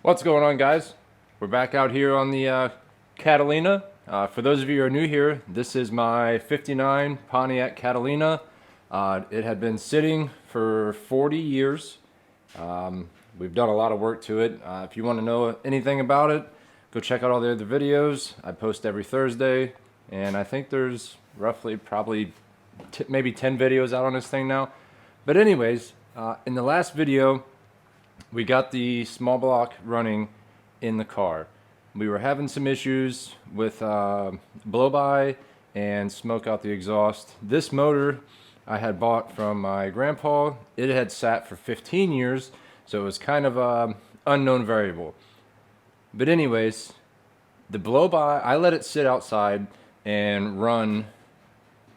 What's going on, guys? We're back out here on the Catalina. For those of you who are new here, this is my 59 Pontiac Catalina. It had been sitting for 40 years. We've done a lot of work to it. If you want to know anything about it, go check out all the other videos. I post every Thursday, and I think there's roughly probably maybe 10 videos out on this thing now. But anyways, in the last video, we got the small block running in the car. We were having some issues with blow-by and smoke out the exhaust. This motor I had bought from my grandpa. It had sat for 15 years, so it was kind of a unknown variable. But anyways, the blow-by, I let it sit outside and run.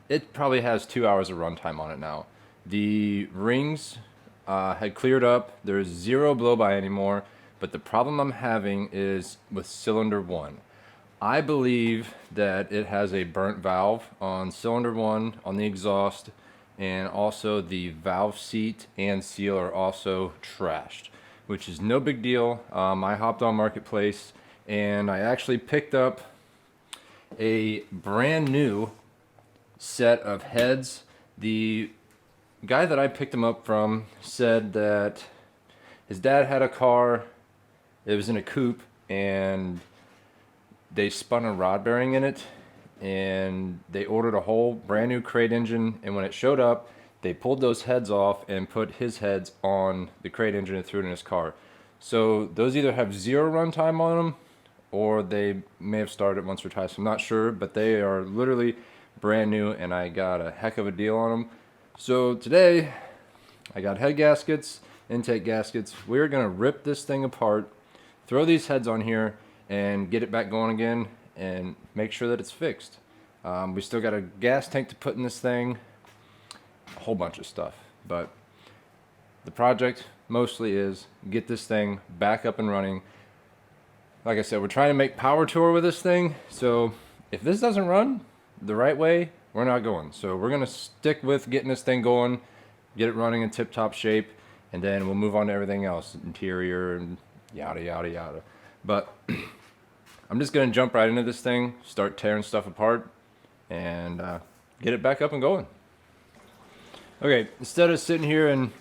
It probably has 2 hours of runtime on it now. The rings had cleared up. There's zero blow-by anymore, but the problem I'm having is with cylinder 1. I believe that it has a burnt valve on cylinder 1 on the exhaust, and also the valve seat and seal are also trashed, which is no big deal. I hopped on Marketplace and I actually picked up a brand new set of heads. The guy that I picked them up from said that his dad had a car, it was in a coupe, and they spun a rod bearing in it, and they ordered a whole brand new crate engine, and when it showed up, they pulled those heads off and put his heads on the crate engine and threw it in his car. So those either have zero runtime on them, or they may have started once or twice, I'm not sure, but they are literally brand new, and I got a heck of a deal on them. So today, I got head gaskets, intake gaskets. We're gonna rip this thing apart, throw these heads on here, and get it back going again, and make sure that it's fixed. We still got a gas tank to put in this thing, a whole bunch of stuff. But the project mostly is get this thing back up and running. Like I said, we're trying to make power tour with this thing, so if this doesn't run the right way, we're not going. So we're gonna stick with getting this thing going, get it running in tip-top shape, and then we'll move on to everything else, interior and yada yada yada. But I'm just gonna jump right into this thing, start tearing stuff apart, and get it back up and going. Okay, instead of sitting here and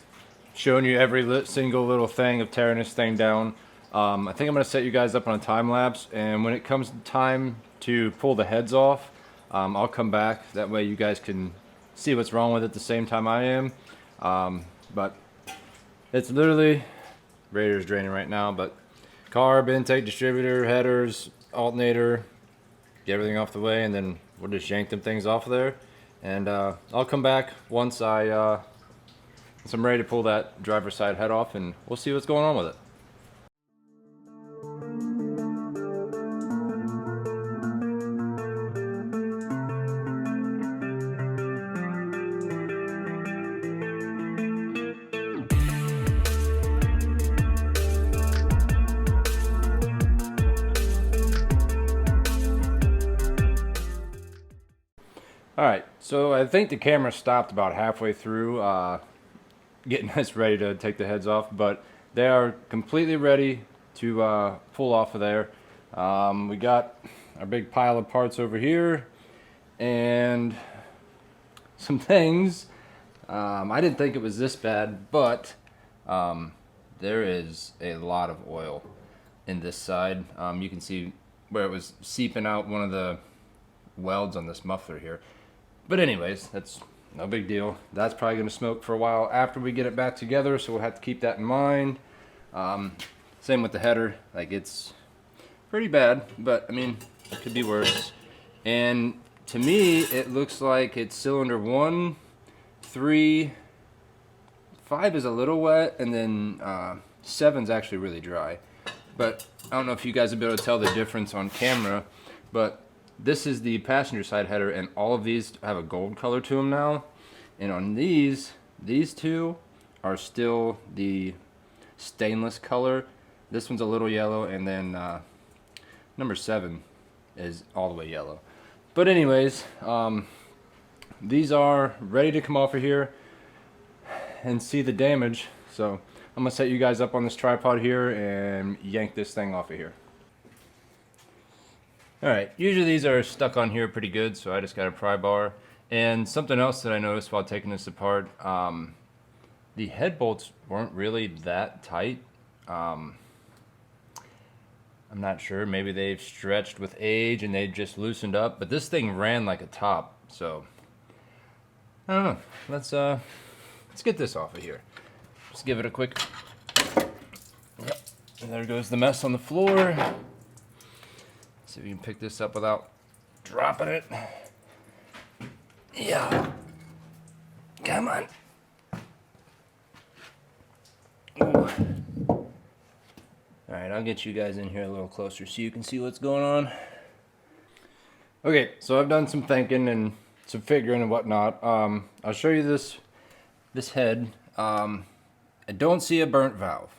showing you every single little thing of tearing this thing down, I think I'm gonna set you guys up on a time lapse, and when it comes time to pull the heads off, I'll come back. That way you guys can see what's wrong with it at the same time I am. But it's literally, radiator's draining right now, but carb, intake, distributor, headers, alternator, get everything off the way, and then we'll just yank them things off of there. And I'll come back once I'm ready to pull that driver's side head off, and we'll see what's going on with it. Alright, so I think the camera stopped about halfway through getting us ready to take the heads off, but they are completely ready to pull off of there. We got our big pile of parts over here, and some things. I didn't think it was this bad, but there is a lot of oil in this side. You can see where it was seeping out one of the welds on this muffler here. But anyways, that's no big deal. That's probably going to smoke for a while after we get it back together, so we'll have to keep that in mind. Same with the header. Like, it's pretty bad, but I mean, it could be worse. And to me, it looks like it's cylinder 1, 3, 5 is a little wet, and then 7's actually really dry. But I don't know if you guys will be able to tell the difference on camera, but this is the passenger side header, and all of these have a gold color to them now. And on these two are still the stainless color. This one's a little yellow, and then number 7 is all the way yellow. But anyways, these are ready to come off of here and see the damage. So I'm gonna set you guys up on this tripod here and yank this thing off of here. Alright, usually these are stuck on here pretty good, so I just got a pry bar. And something else that I noticed while taking this apart, the head bolts weren't really that tight. I'm not sure, maybe they've stretched with age and they just loosened up, but this thing ran like a top, so I don't know. Let's get this off of here. Just give it a quick. Yep. And there goes the mess on the floor. See if we can pick this up without dropping it. Yeah. Come on. Ooh. Alright, I'll get you guys in here a little closer so you can see what's going on. Okay, so I've done some thinking and some figuring and whatnot. I'll show you this head. I don't see a burnt valve.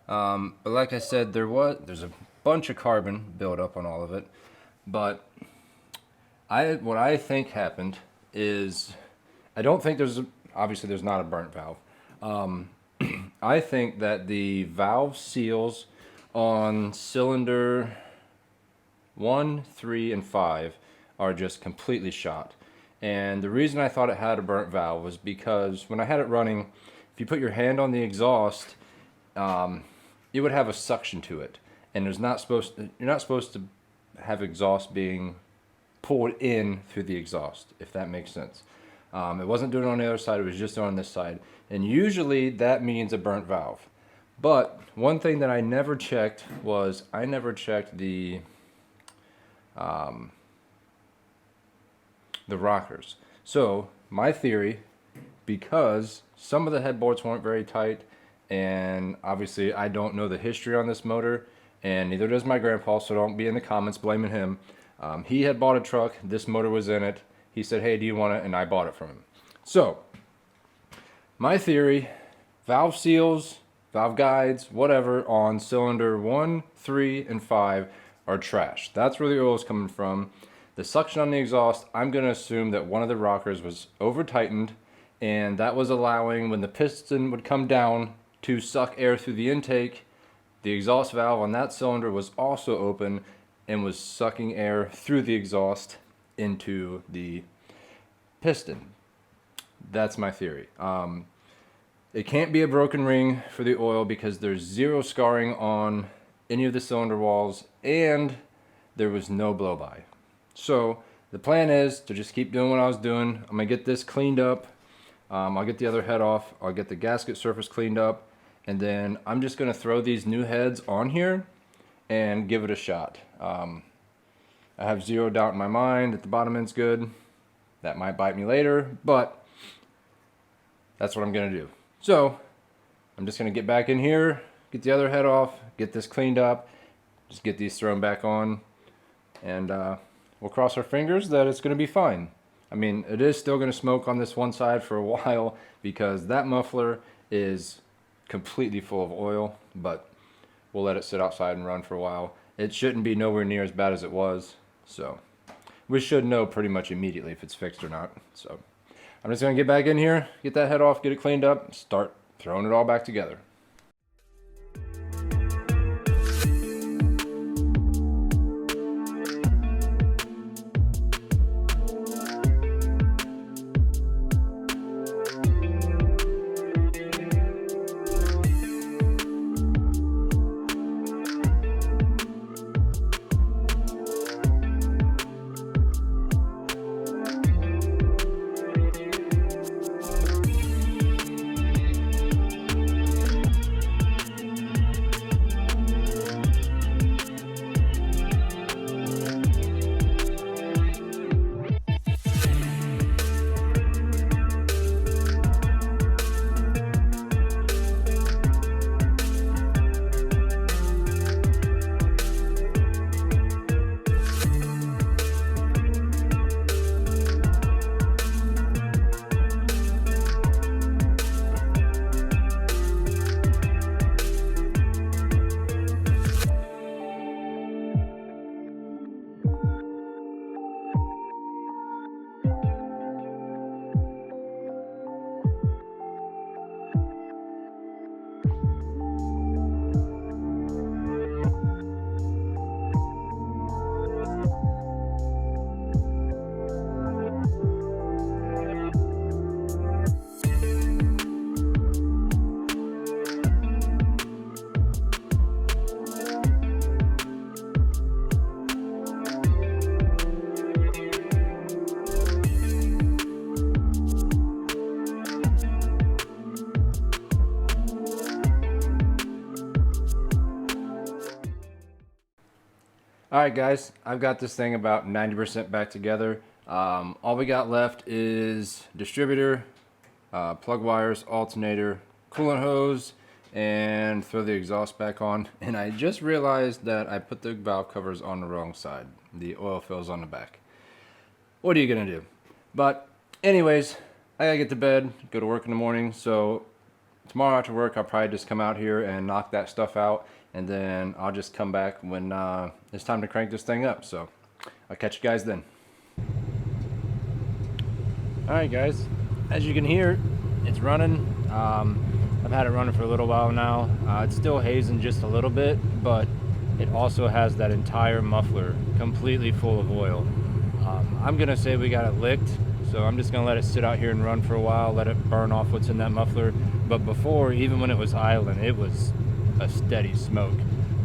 But like I said, there's a bunch of carbon built up on all of it. But what I think happened is, I don't think obviously there's not a burnt valve. I think that the valve seals on cylinder 1, 3, and 5 are just completely shot. And the reason I thought it had a burnt valve was because when I had it running, if you put your hand on the exhaust, it would have a suction to it. And you're not supposed to have exhaust being pulled in through the exhaust, if that makes sense. It wasn't doing it on the other side, it was just on this side. And usually that means a burnt valve. But one thing that I never checked was I never checked the rockers. So my theory, because some of the headboards weren't very tight, and obviously I don't know the history on this motor, and neither does my grandpa, so don't be in the comments blaming him. He had bought a truck, this motor was in it. He said, hey, do you want it? And I bought it from him. So my theory, valve seals, valve guides, whatever, on cylinder 1, 3, and 5 are trash. That's where the oil is coming from. The suction on the exhaust, I'm going to assume that one of the rockers was over tightened, and that was allowing, when the piston would come down to suck air through the intake, the exhaust valve on that cylinder was also open and was sucking air through the exhaust into the piston. That's my theory. It can't be a broken ring for the oil because there's zero scarring on any of the cylinder walls and there was no blow-by. So the plan is to just keep doing what I was doing. I'm gonna get this cleaned up. I'll get the other head off. I'll get the gasket surface cleaned up, and then I'm just gonna throw these new heads on here and give it a shot. I have zero doubt in my mind that the bottom end's good. That might bite me later, but that's what I'm gonna do. So I'm just gonna get back in here, get the other head off, get this cleaned up, just get these thrown back on, and we'll cross our fingers that it's gonna be fine. I mean, it is still gonna smoke on this one side for a while because that muffler is completely full of oil, but we'll let it sit outside and run for a while. It shouldn't be nowhere near as bad as it was, so we should know pretty much immediately if it's fixed or not. So I'm just gonna get back in here, get that head off, get it cleaned up, start throwing it all back together. Alright guys, I've got this thing about 90% back together. All we got left is distributor, plug wires, alternator, coolant hose, and throw the exhaust back on. And I just realized that I put the valve covers on the wrong side. The oil fills on the back. What are you gonna do? But anyways, I gotta get to bed, go to work in the morning, so tomorrow after work I'll probably just come out here and knock that stuff out, and then I'll just come back when it's time to crank this thing up. So I'll catch you guys then. Alright guys, as you can hear, it's running. I've had it running for a little while now. It's still hazing just a little bit, but it also has that entire muffler completely full of oil. I'm gonna say we got it licked, so I'm just gonna let it sit out here and run for a while, let it burn off what's in that muffler. But before, even when it was idling, it was a steady smoke.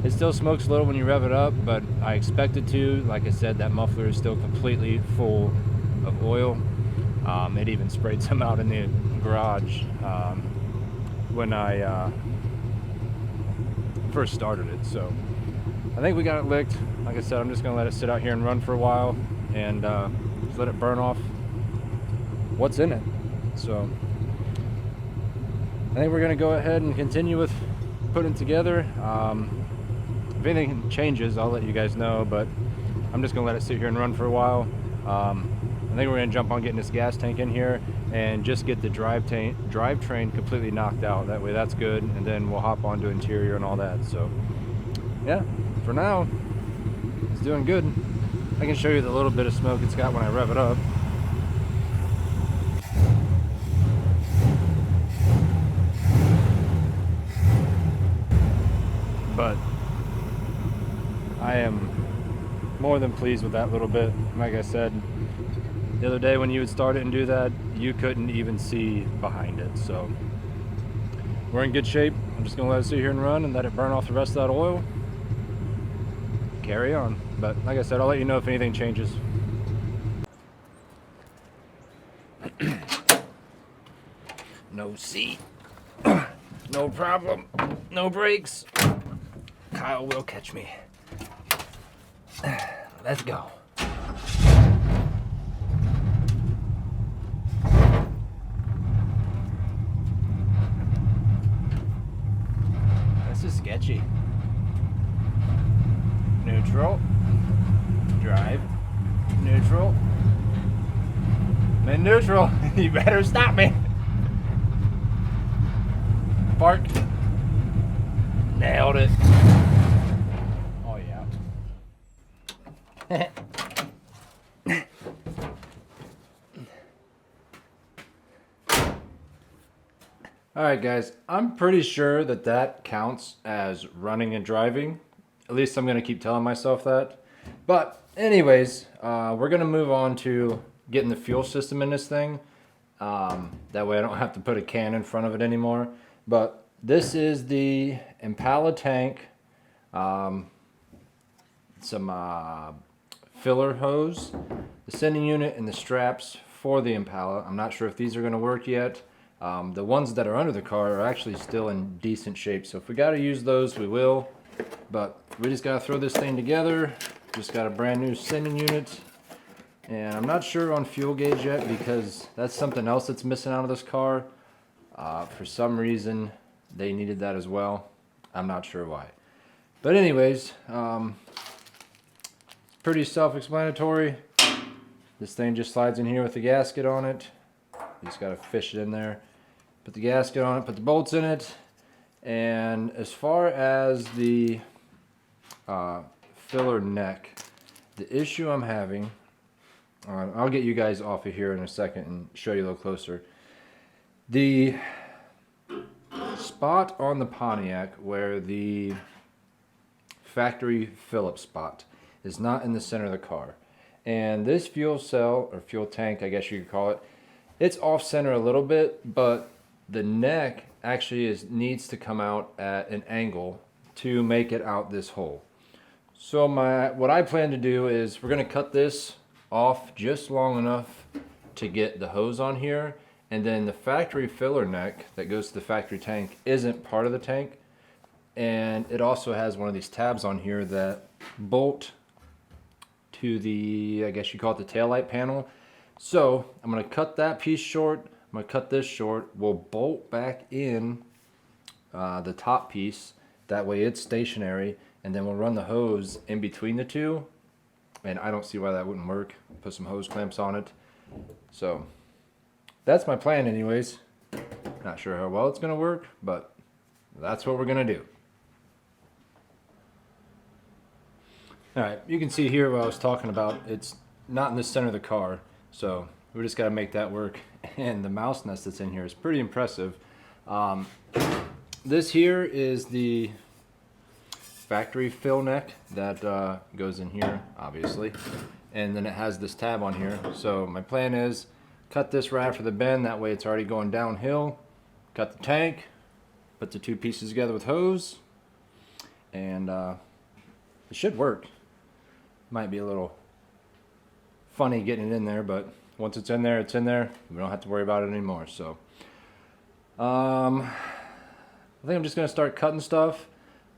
It still smokes a little when you rev it up, but I expect it to. Like I said, that muffler is still completely full of oil. It even sprayed some out in the garage when I first started it. So I think we got it licked. Like I said, I'm just gonna let it sit out here and run for a while, and just let it burn off what's in it. So I think we're gonna go ahead and continue with putting it together. If anything changes, I'll let you guys know, but I'm just gonna let it sit here and run for a while. I think we're gonna jump on getting this gas tank in here and just get the drivetrain completely knocked out. That way that's good, and then we'll hop onto interior and all that. So yeah, for now, it's doing good. I can show you the little bit of smoke it's got when I rev it up. But I am more than pleased with that little bit. Like I said, the other day when you would start it and do that, you couldn't even see behind it. So we're in good shape. I'm just gonna let it sit here and run and let it burn off the rest of that oil. Carry on. But like I said, I'll let you know if anything changes. No seat, no problem, no brakes. Kyle will catch me. Let's go. This is sketchy. Neutral. Drive. Neutral. I'm in neutral. You better stop me. Park. Nailed it. Oh yeah. Alright guys, I'm pretty sure that that counts as running and driving. At least I'm going to keep telling myself that. But anyways, we're going to move on to getting the fuel system in this thing. That way I don't have to put a can in front of it anymore. But this is the Impala tank. Some filler hose, the sending unit, and the straps for the Impala. I'm not sure if these are going to work yet. The ones that are under the car are actually still in decent shape, so if we got to use those, we will. But we just got to throw this thing together. Just got a brand new sending unit, and I'm not sure on fuel gauge yet because that's something else that's missing out of this car. For some reason, they needed that as well. I'm not sure why. But anyways, pretty self-explanatory. This thing just slides in here with the gasket on it. You just got to fish it in there. Put the gasket on it, put the bolts in it. And as far as the filler neck, the issue I'm having, I'll get you guys off of here in a second and show you a little closer. The spot on the Pontiac where the factory Phillips spot is not in the center of the car. And this fuel cell, or fuel tank, I guess you could call it, it's off center a little bit, but the neck actually needs to come out at an angle to make it out this hole. So what I plan to do is we're going to cut this off just long enough to get the hose on here, and then the factory filler neck that goes to the factory tank isn't part of the tank, and it also has one of these tabs on here that bolt to the, I guess you call it the taillight panel. So I'm going to cut that piece short. I'm going to cut this short. We'll bolt back in the top piece. That way it's stationary. And then we'll run the hose in between the two. And I don't see why that wouldn't work. Put some hose clamps on it. So that's my plan anyways. Not sure how well it's going to work, but that's what we're going to do. Alright, you can see here what I was talking about. It's not in the center of the car, so we just got to make that work. And the mouse nest that's in here is pretty impressive. This here is the factory fill neck that goes in here, obviously. And then it has this tab on here. So my plan is cut this right after the bend, that way it's already going downhill. Cut the tank, put the two pieces together with hose, and it should work. Might be a little funny getting it in there, but once it's in there, it's in there. We don't have to worry about it anymore. So I think I'm just gonna start cutting stuff.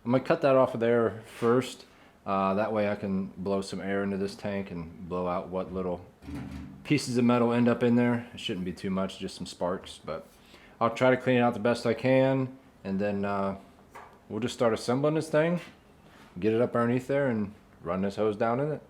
I'm gonna cut that off of there first. That way I can blow some air into this tank and blow out what little pieces of metal end up in there. It shouldn't be too much, just some sparks, but I'll try to clean it out the best I can, and then we'll just start assembling this thing, get it up underneath there, and run this hose down in it.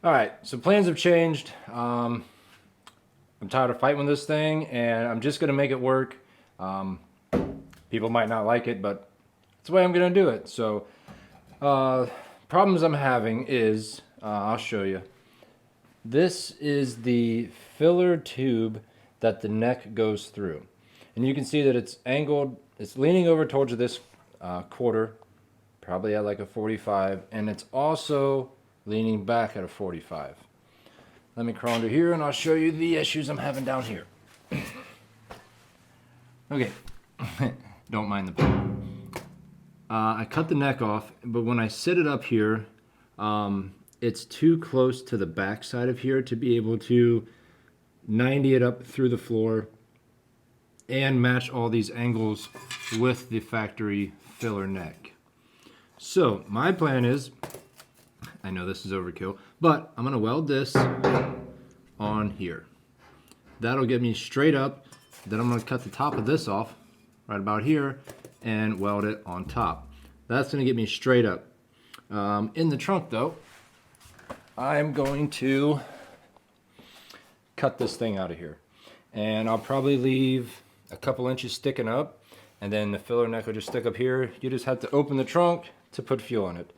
Alright, so plans have changed. I'm tired of fighting with this thing, and I'm just going to make it work. People might not like it, but it's the way I'm going to do it. So, problems I'm having is, I'll show you. This is the filler tube that the neck goes through. And you can see that it's angled, it's leaning over towards this quarter, probably at like a 45, and it's also leaning back at a 45. Let me crawl under here and I'll show you the issues I'm having down here. Okay, don't mind the pain. I cut the neck off, but when I sit it up here, it's too close to the back side of here to be able to 90 it up through the floor and match all these angles with the factory filler neck. So my plan is, I know this is overkill, but I'm gonna weld this on here. That'll get me straight up. Then I'm gonna cut the top of this off right about here and weld it on top. That's gonna get me straight up. In the trunk though, I'm going to cut this thing out of here. And I'll probably leave a couple inches sticking up, and then the filler neck will just stick up here. You just have to open the trunk to put fuel in it.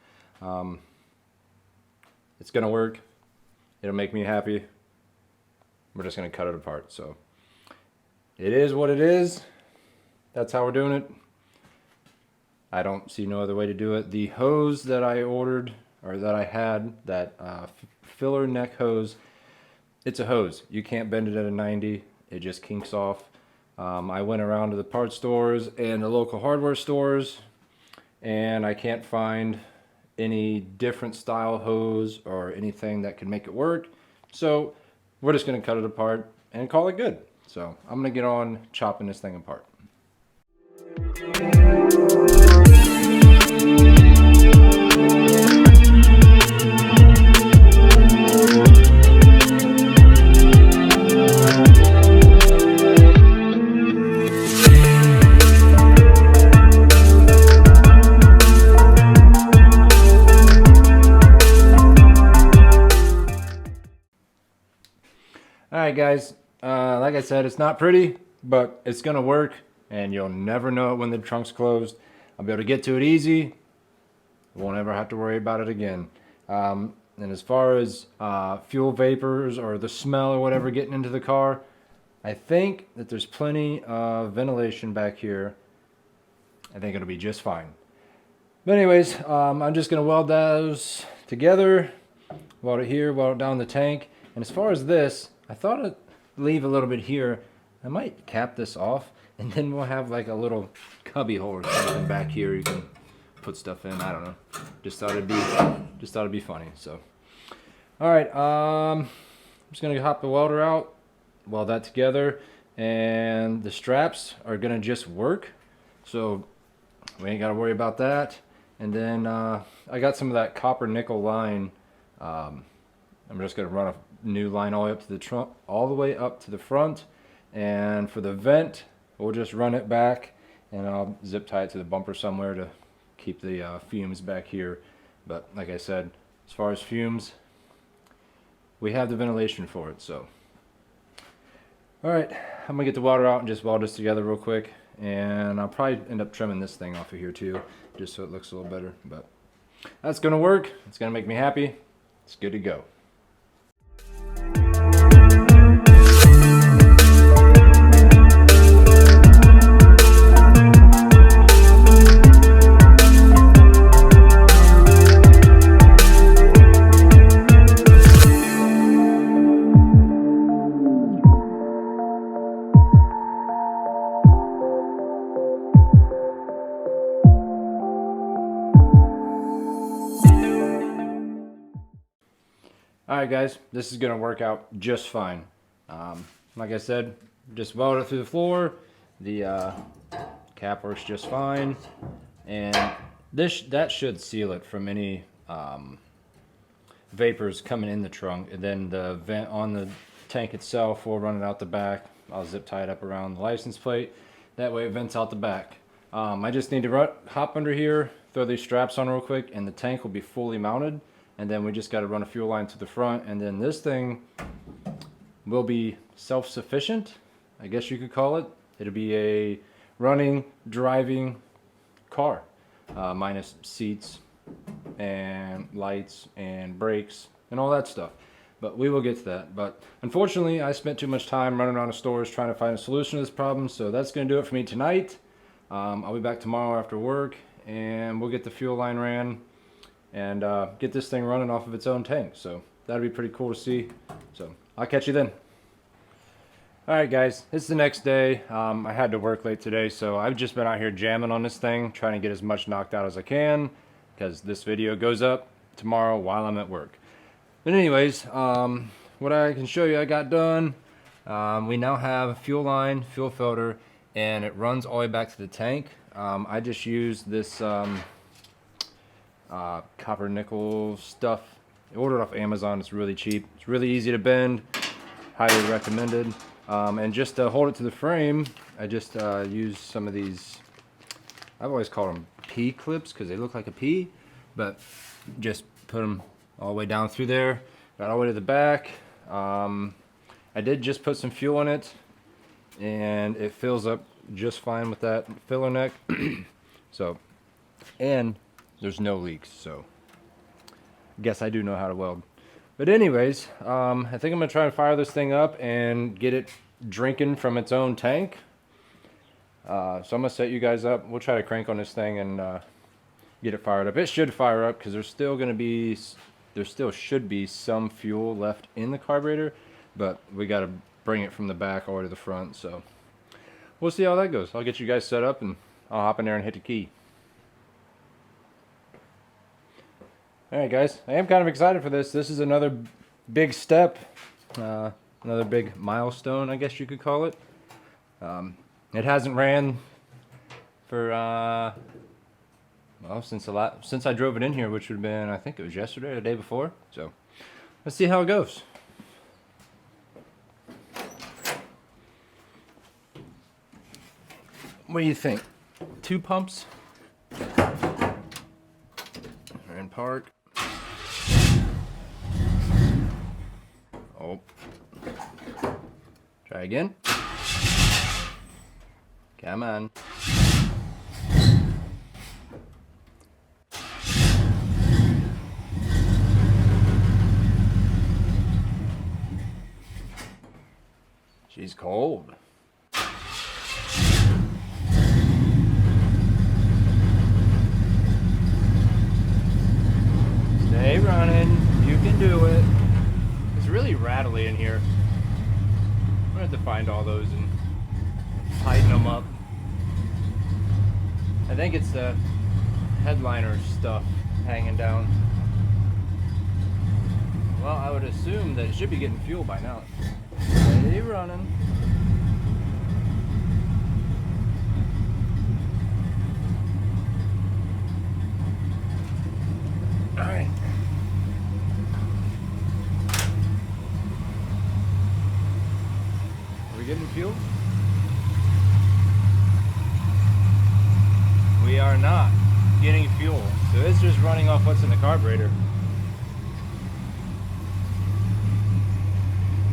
It's gonna work. It'll make me happy. We're just gonna cut it apart. So it is what it is. That's how we're doing it. I don't see no other way to do it. The hose that I ordered, or that I had, that filler neck hose, it's a hose. You can't bend it at a 90. It just kinks off. I went around to the parts stores and the local hardware stores, and I can't find any different style hose or anything that can make it work. So we're just gonna cut it apart and call it good. So I'm gonna get on chopping this thing apart. Alright guys, like I said, it's not pretty, but it's gonna work, and you'll never know it when the trunk's closed. I'll be able to get to it easy. Won't ever have to worry about it again. And as far as fuel vapors or the smell or whatever getting into the car, I think that there's plenty of ventilation back here. I think it'll be just fine. But anyways, I'm just gonna weld those together, weld it here, weld it down the tank. And as far as this, I thought I'd leave a little bit here. I might cap this off, and then we'll have like a little cubby hole or something back here you can put stuff in. I don't know. Just thought it'd be funny. So, all right, I'm just gonna hop the welder out, weld that together, and the straps are gonna just work. So we ain't gotta worry about that. And then I got some of that copper nickel line. I'm just gonna run a new line all the way up to the trunk, all the way up to the front. And for the vent, we'll just run it back, and I'll zip tie it to the bumper somewhere to keep the fumes back here. But like I said, as far as fumes, we have the ventilation for it. So, all right, I'm gonna get the welder out and just weld this together real quick. And I'll probably end up trimming this thing off of here too, just so it looks a little better. But that's gonna work. It's gonna make me happy. It's good to go. Alright guys, this is going to work out just fine. Like I said, just weld it through the floor. The cap works just fine. And that should seal it from any vapors coming in the trunk. And then the vent on the tank itself, we'll run it out the back. I'll zip tie it up around the license plate. That way it vents out the back. I just need to hop under here, throw these straps on real quick, and the tank will be fully mounted. And then we just got to run a fuel line to the front, and then this thing will be self-sufficient, I guess you could call it. It'll be a running, driving car, minus seats and lights and brakes and all that stuff. But we will get to that. But unfortunately, I spent too much time running around the stores trying to find a solution to this problem, so that's going to do it for me tonight. I'll be back tomorrow after work, and we'll get the fuel line ran and get this thing running off of its own tank. So that'd be pretty cool to see. So I'll catch you then. Alright guys, it's the next day. I had to work late today, so I've just been out here jamming on this thing, trying to get as much knocked out as I can, because this video goes up tomorrow while I'm at work. But anyways, what I can show you I got done, we now have a fuel line, fuel filter, and it runs all the way back to the tank. I just used this copper nickel stuff. I ordered off Amazon. It's really cheap. It's really easy to bend. Highly recommended. And just to hold it to the frame, I just used some of these. I've always called them P clips because they look like a P, but just put them all the way down through there. Got all the way to the back. I did just put some fuel in it, and it fills up just fine with that filler neck. So, and there's no leaks, so I guess I do know how to weld. But anyways, I think I'm gonna try and fire this thing up and get it drinking from its own tank. So I'm gonna set you guys up. We'll try to crank on this thing and get it fired up. It should fire up because there still should be some fuel left in the carburetor, but we gotta bring it from the back all the way to the front. So we'll see how that goes. I'll get you guys set up and I'll hop in there and hit the key. Alright guys, I am kind of excited for this. This is another big step, another big milestone, I guess you could call it. It hasn't ran for, well, since I drove it in here, which would have been, I think it was yesterday or the day before. So, let's see how it goes. What do you think? 2 pumps? We're in park. Oh. Try again. Come on. She's cold. Stay running. You can do it. It's really rattly in here. I'm gonna have to find all those and tighten them up. I think it's the headliner stuff hanging down. Well, I would assume that it should be getting fuel by now. Stay running. Alright. Are we getting fuel? We are not getting fuel. So it's just running off what's in the carburetor.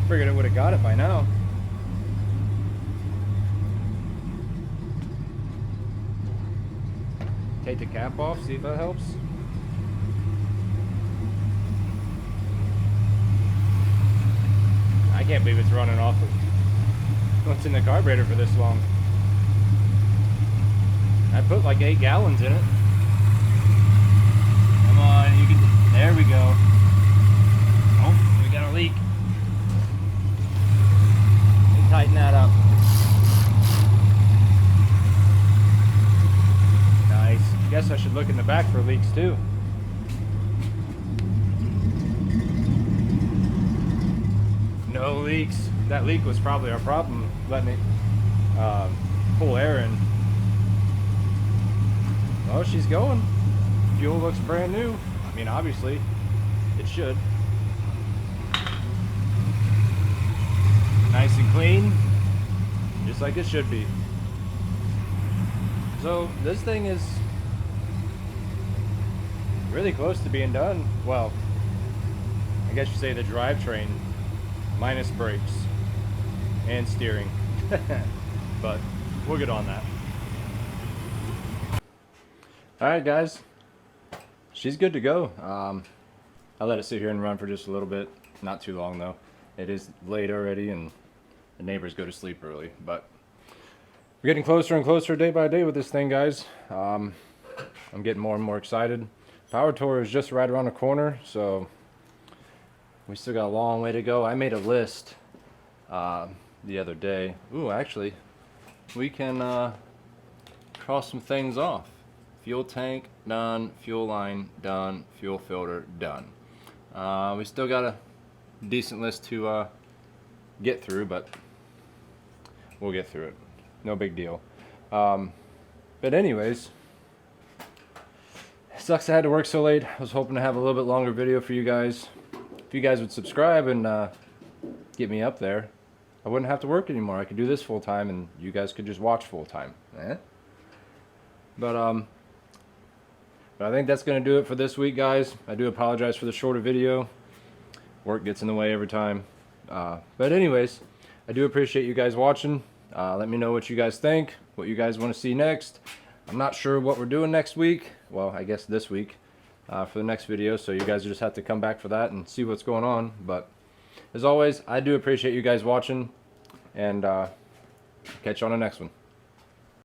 Figured it would have got it by now. Take the cap off, see if that helps. I can't believe it's running off of what's in the carburetor for this long. I put like 8 gallons in it. Come on, you can. There we go. Oh, we got a leak. Tighten that up. Nice. Guess I should look in the back for leaks too. No leaks. That leak was probably our problem, letting it pull air in. Oh, she's going. Fuel looks brand new. I mean, obviously, it should. Nice and clean, just like it should be. So this thing is really close to being done. Well, I guess you say the drivetrain minus brakes and steering. But we'll get on that. Alright guys, she's good to go. I'll let it sit here and run for just a little bit, not too long though. It is late already and the neighbors go to sleep early, but we're getting closer and closer day by day with this thing, guys. I'm getting more and more excited. Power Tour is just right around the corner, so we still got a long way to go. I made a list the other day. Ooh, actually, we can cross some things off. Fuel tank, done. Fuel line, done. Fuel filter, done. We still got a decent list to get through, but we'll get through it. No big deal. But anyways, it sucks I had to work so late. I was hoping to have a little bit longer video for you guys. If you guys would subscribe and get me up there, I wouldn't have to work anymore. I could do this full time and you guys could just watch full time. But I think that's going to do it for this week, guys. I do apologize for the shorter video. Work gets in the way every time. But anyways, I do appreciate you guys watching. Let me know what you guys think, what you guys want to see next. I'm not sure what we're doing next week. Well, I guess this week for the next video. So you guys just have to come back for that and see what's going on. But as always, I do appreciate you guys watching. And catch you on the next one.